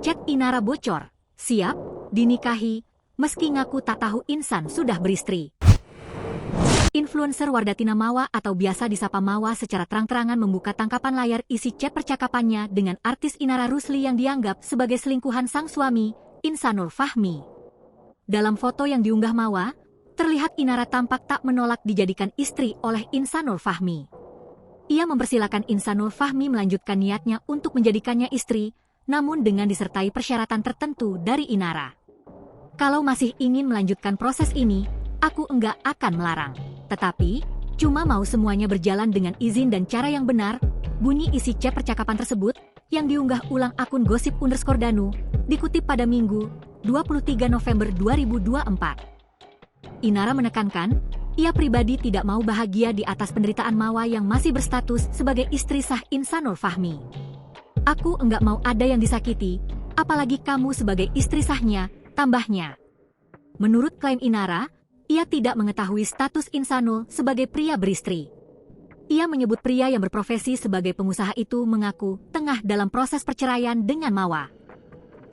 Chat Inara bocor, siap, dinikahi, meski ngaku tak tahu Insan sudah beristri. Influencer Wardatina Mawa atau biasa disapa Mawa secara terang-terangan membuka tangkapan layar isi chat percakapannya dengan artis Inara Rusli yang dianggap sebagai selingkuhan sang suami, Insanul Fahmi. Dalam foto yang diunggah Mawa, terlihat Inara tampak tak menolak dijadikan istri oleh Insanul Fahmi. Ia mempersilahkan Insanul Fahmi melanjutkan niatnya untuk menjadikannya istri, namun dengan disertai persyaratan tertentu dari Inara. Kalau masih ingin melanjutkan proses ini, aku enggak akan melarang. Tetapi, cuma mau semuanya berjalan dengan izin dan cara yang benar, bunyi isi chat percakapan tersebut, yang diunggah ulang akun gosip_danu, dikutip pada Minggu, 23 November 2024. Inara menekankan, ia pribadi tidak mau bahagia di atas penderitaan Mawa yang masih berstatus sebagai istri sah Insanul Fahmi. Aku enggak mau ada yang disakiti, apalagi kamu sebagai istri sahnya, tambahnya. Menurut klaim Inara, ia tidak mengetahui status Insanul sebagai pria beristri. Ia menyebut pria yang berprofesi sebagai pengusaha itu mengaku tengah dalam proses perceraian dengan Mawa.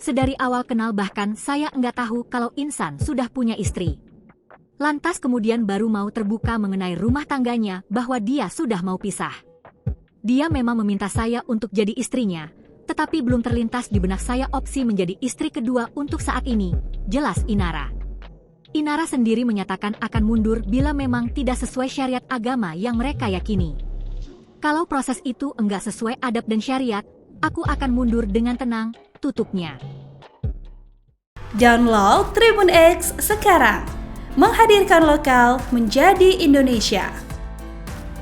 Sedari awal kenal bahkan saya enggak tahu kalau Insan sudah punya istri. Lantas kemudian baru mau terbuka mengenai rumah tangganya bahwa dia sudah mau pisah. Dia memang meminta saya untuk jadi istrinya, tetapi belum terlintas di benak saya opsi menjadi istri kedua untuk saat ini, jelas Inara. Inara sendiri menyatakan akan mundur bila memang tidak sesuai syariat agama yang mereka yakini. Kalau proses itu enggak sesuai adab dan syariat, aku akan mundur dengan tenang, tutupnya. Download Tribun X sekarang, menghadirkan lokal menjadi Indonesia.